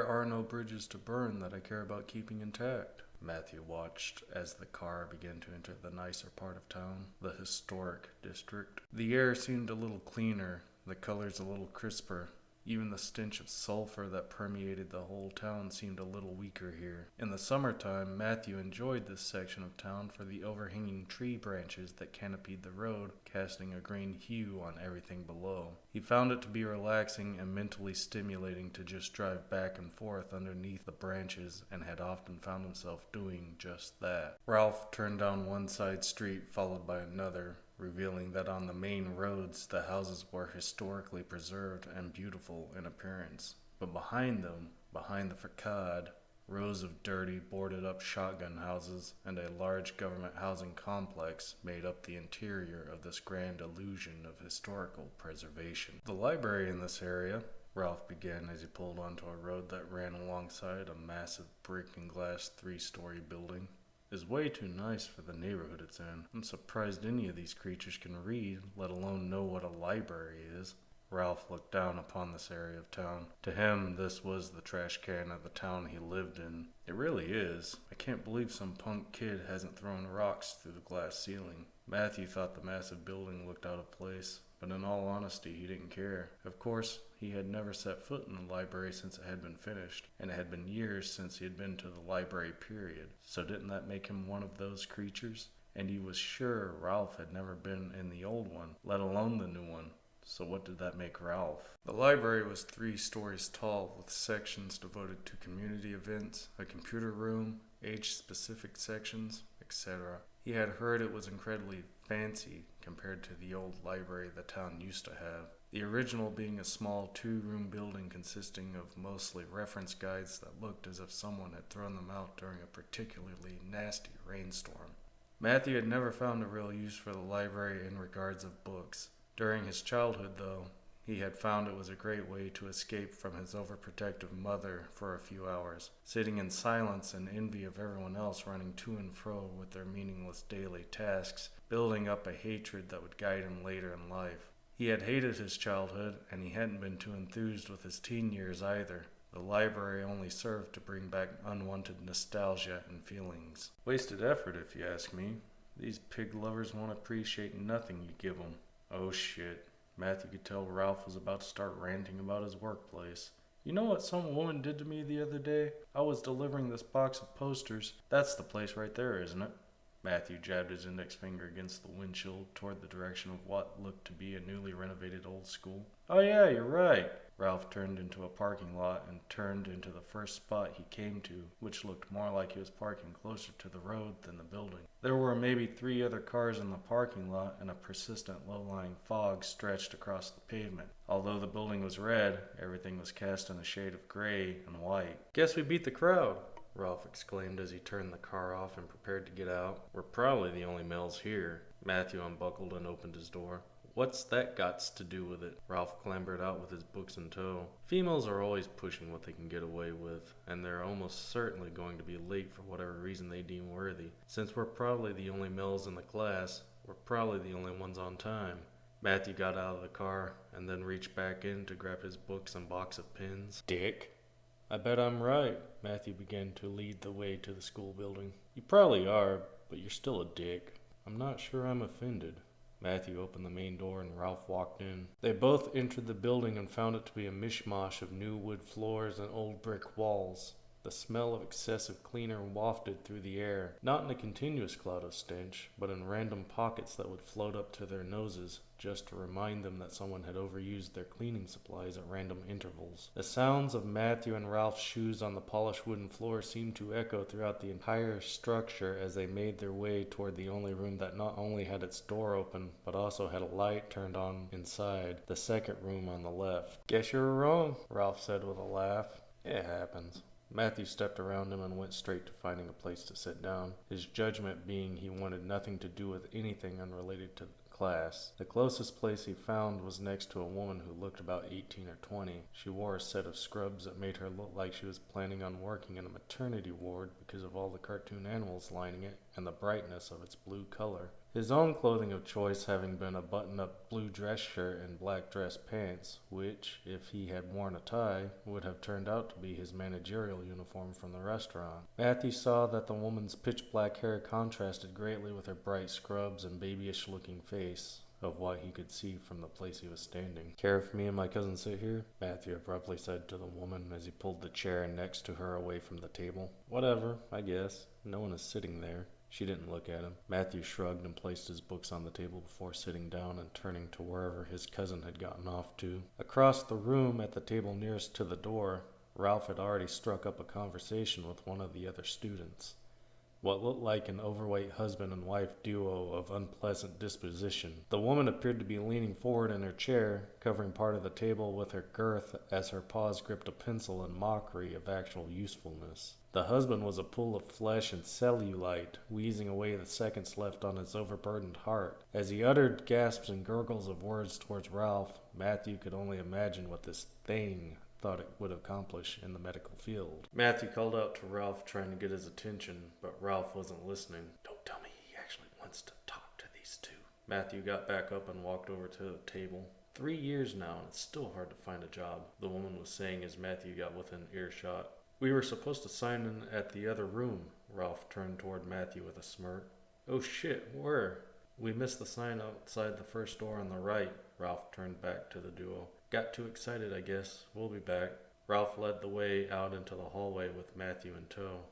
are no bridges to burn that I care about keeping intact. Matthew watched as the car began to enter the nicer part of town, the historic district. The air seemed a little cleaner, the colors a little crisper. Even the stench of sulfur that permeated the whole town seemed a little weaker here. In the summertime, Matthew enjoyed this section of town for the overhanging tree branches that canopied the road, casting a green hue on everything below. He found it to be relaxing and mentally stimulating to just drive back and forth underneath the branches, and had often found himself doing just that. Ralph turned down one side street, followed by another, revealing that on the main roads the houses were historically preserved and beautiful in appearance. But behind them, behind the facade, rows of dirty, boarded-up shotgun houses and a large government housing complex made up the interior of this grand illusion of historical preservation. The library in this area, Ralph began as he pulled onto a road that ran alongside a massive brick and glass 3-story building, is way too nice for the neighborhood it's in. I'm surprised any of these creatures can read, let alone know what a library is. Ralph looked down upon this area of town. To him, this was the trash can of the town he lived in. It really is. I can't believe some punk kid hasn't thrown rocks through the glass ceiling. Matthew thought the massive building looked out of place, but in all honesty, he didn't care. Of course, he had never set foot in the library since it had been finished, and it had been years since he had been to the library period. So didn't that make him one of those creatures? And he was sure Ralph had never been in the old one, let alone the new one. So what did that make Ralph? The library was 3 stories tall, with sections devoted to community events, a computer room, age-specific sections, etc. He had heard it was incredibly fancy compared to the old library the town used to have. The original being a small 2-room building consisting of mostly reference guides that looked as if someone had thrown them out during a particularly nasty rainstorm. Matthew had never found a real use for the library in regards of books. During his childhood, though, he had found it was a great way to escape from his overprotective mother for a few hours, sitting in silence and envy of everyone else running to and fro with their meaningless daily tasks, building up a hatred that would guide him later in life. He had hated his childhood, and he hadn't been too enthused with his teen years either. The library only served to bring back unwanted nostalgia and feelings. Wasted effort, if you ask me. These pig lovers won't appreciate nothing you give them. Oh shit. Matthew could tell Ralph was about to start ranting about his workplace. You know what some woman did to me the other day? I was delivering this box of posters. That's the place right there, isn't it? Matthew jabbed his index finger against the windshield toward the direction of what looked to be a newly renovated old school. Oh yeah, you're right. Ralph turned into a parking lot and turned into the first spot he came to, which looked more like he was parking closer to the road than the building. There were maybe 3 other cars in the parking lot, and a persistent low-lying fog stretched across the pavement. Although the building was red, everything was cast in a shade of gray and white. Guess we beat the crowd, Ralph exclaimed as he turned the car off and prepared to get out. We're probably the only males here. Matthew unbuckled and opened his door. What's that gots to do with it? Ralph clambered out with his books in tow. Females are always pushing what they can get away with, and they're almost certainly going to be late for whatever reason they deem worthy. Since we're probably the only males in the class, we're probably the only ones on time. Matthew got out of the car and then reached back in to grab his books and box of pens. Dick. I bet I'm right. Matthew began to lead the way to the school building. You probably are, but you're still a dick. I'm not sure I'm offended. Matthew opened the main door and Ralph walked in. They both entered the building and found it to be a mishmash of new wood floors and old brick walls. The smell of excessive cleaner wafted through the air, not in a continuous cloud of stench, but in random pockets that would float up to their noses, just to remind them that someone had overused their cleaning supplies at random intervals. The sounds of Matthew and Ralph's shoes on the polished wooden floor seemed to echo throughout the entire structure as they made their way toward the only room that not only had its door open, but also had a light turned on inside, the second room on the left. Guess you were wrong, Ralph said with a laugh. It happens. Matthew stepped around him and went straight to finding a place to sit down, his judgment being he wanted nothing to do with anything unrelated to class. The closest place he found was next to a woman who looked about 18 or 20. She wore a set of scrubs that made her look like she was planning on working in a maternity ward because of all the cartoon animals lining it and the brightness of its blue color. his own clothing of choice having been a button-up blue dress shirt and black dress pants, which, if he had worn a tie, would have turned out to be his managerial uniform from the restaurant. Matthew saw that the woman's pitch-black hair contrasted greatly with her bright scrubs and babyish-looking face, of what he could see from the place he was standing. "Care if me and my cousin sit here?" Matthew abruptly said to the woman as he pulled the chair next to her away from the table. "Whatever, I guess. No one is sitting there." She didn't look at him. Matthew shrugged and placed his books on the table before sitting down and turning to wherever his cousin had gotten off to. Across the room, at the table nearest to the door, Ralph had already struck up a conversation with one of the other students. What looked like an overweight husband and wife duo of unpleasant disposition. The woman appeared to be leaning forward in her chair, covering part of the table with her girth as her paws gripped a pencil in mockery of actual usefulness. The husband was a pool of flesh and cellulite, wheezing away the seconds left on his overburdened heart. As he uttered gasps and gurgles of words towards Ralph, Matthew could only imagine what this thing thought it would accomplish in the medical field. Matthew called out to Ralph, trying to get his attention, but Ralph wasn't listening. "Don't tell me he actually wants to talk to these two." Matthew got back up and walked over to the table. 3 years now, and it's still hard to find a job," the woman was saying as Matthew got within earshot. "We were supposed to sign in at the other room." Ralph turned toward Matthew with a smirk. "Oh shit, where?" "We missed the sign outside the first door on the right." Ralph turned back to the duo. "Got too excited, I guess. We'll be back." Ralph led the way out into the hallway with Matthew in tow.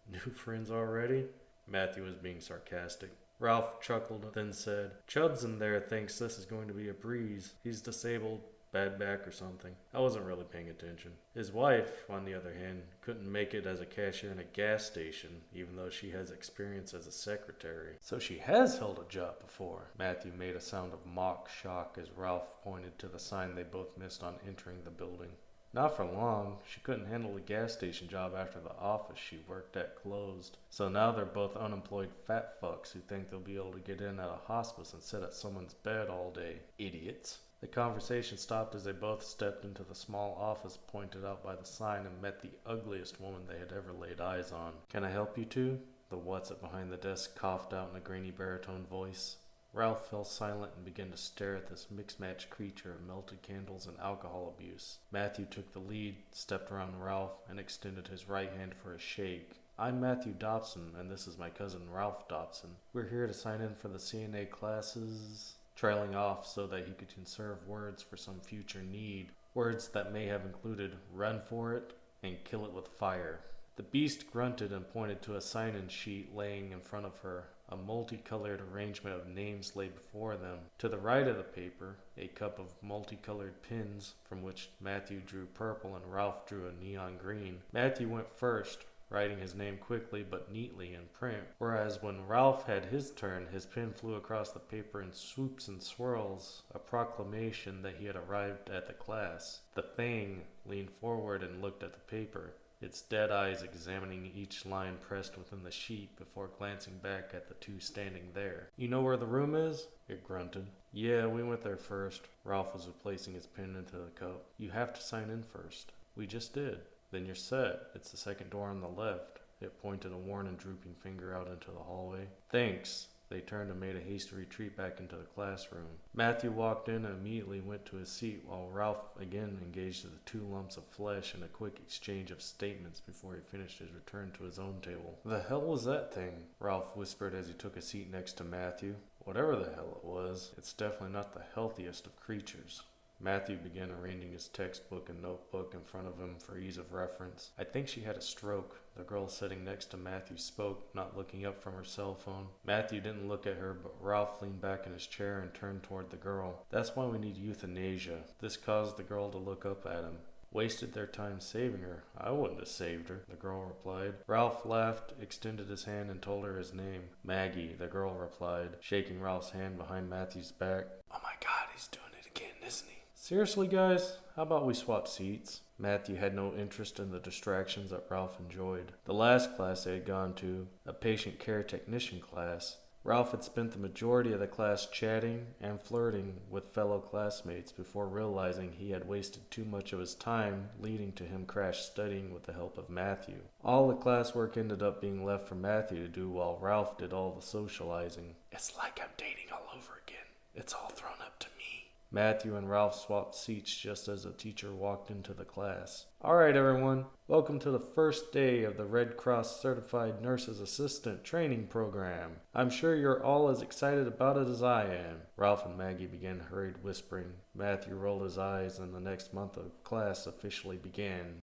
"New friends already?" Matthew was being sarcastic. Ralph chuckled, then said, "Chubbs in there thinks this is going to be a breeze. He's disabled, bad back or something." I wasn't really paying attention. His wife, on the other hand, couldn't make it as a cashier in a gas station, even though she has experience as a secretary. "So she has held a job before." Matthew made a sound of mock shock as Ralph pointed to the sign they both missed on entering the building. "Not for long. She couldn't handle a gas station job after the office she worked at closed. So now they're both unemployed fat fucks who think they'll be able to get in at a hospice and sit at someone's bed all day. Idiots." The conversation stopped as they both stepped into the small office pointed out by the sign and met the ugliest woman they had ever laid eyes on. "Can I help you two?" the what's-it behind the desk coughed out in a grainy baritone voice. Ralph fell silent and began to stare at this mixed-matched creature of melted candles and alcohol abuse. Matthew took the lead, stepped around Ralph, and extended his right hand for a shake. "I'm Matthew Dobson, and this is my cousin Ralph Dobson. We're here to sign in for the CNA classes," trailing off so that he could conserve words for some future need, words that may have included "run for it" and "kill it with fire." The beast grunted and pointed to a sign-in sheet laying in front of her. A multicolored arrangement of names lay before them. To the right of the paper, a cup of multicolored pins, from which Matthew drew purple and Ralph drew a neon green. Matthew went first, writing his name quickly but neatly in print, whereas when Ralph had his turn, his pen flew across the paper in swoops and swirls, a proclamation that he had arrived at the class. The thing leaned forward and looked at the paper, its dead eyes examining each line pressed within the sheet before glancing back at the two standing there. "You know where the room is?" it grunted. "Yeah, we went there first." Ralph was replacing his pen into the cup. "You have to sign in first." "We just did." "Then you're set. It's the second door on the left." It pointed a worn and drooping finger out into the hallway. "Thanks." They turned and made a hasty retreat back into the classroom. Matthew walked in and immediately went to his seat while Ralph again engaged the two lumps of flesh in a quick exchange of statements before he finished his return to his own table. "The hell was that thing?" Ralph whispered as he took a seat next to Matthew. "Whatever the hell it was, it's definitely not the healthiest of creatures." Matthew began arranging his textbook and notebook in front of him for ease of reference. "I think she had a stroke." The girl sitting next to Matthew spoke, not looking up from her cell phone. Matthew didn't look at her, but Ralph leaned back in his chair and turned toward the girl. "That's why we need euthanasia." This caused the girl to look up at him. "Wasted their time saving her. I wouldn't have saved her," the girl replied. Ralph laughed, extended his hand, and told her his name. "Maggie," the girl replied, shaking Ralph's hand behind Matthew's back. "Oh my God, he's doing it again, isn't he?" "Seriously, guys? How about we swap seats?" Matthew had no interest in the distractions that Ralph enjoyed. The last class they had gone to, a patient care technician class, Ralph had spent the majority of the class chatting and flirting with fellow classmates before realizing he had wasted too much of his time, leading to him crash studying with the help of Matthew. All the classwork ended up being left for Matthew to do while Ralph did all the socializing. It's like I'm dating all over again. It's all thrown up to me. Matthew and Ralph swapped seats just as the teacher walked into the class. All right, everyone. Welcome to the first day of the Red Cross Certified Nurse's Assistant Training Program. I'm sure you're all as excited about it as I am. Ralph and Maggie began hurried whispering. Matthew rolled his eyes, and the next month of class officially began.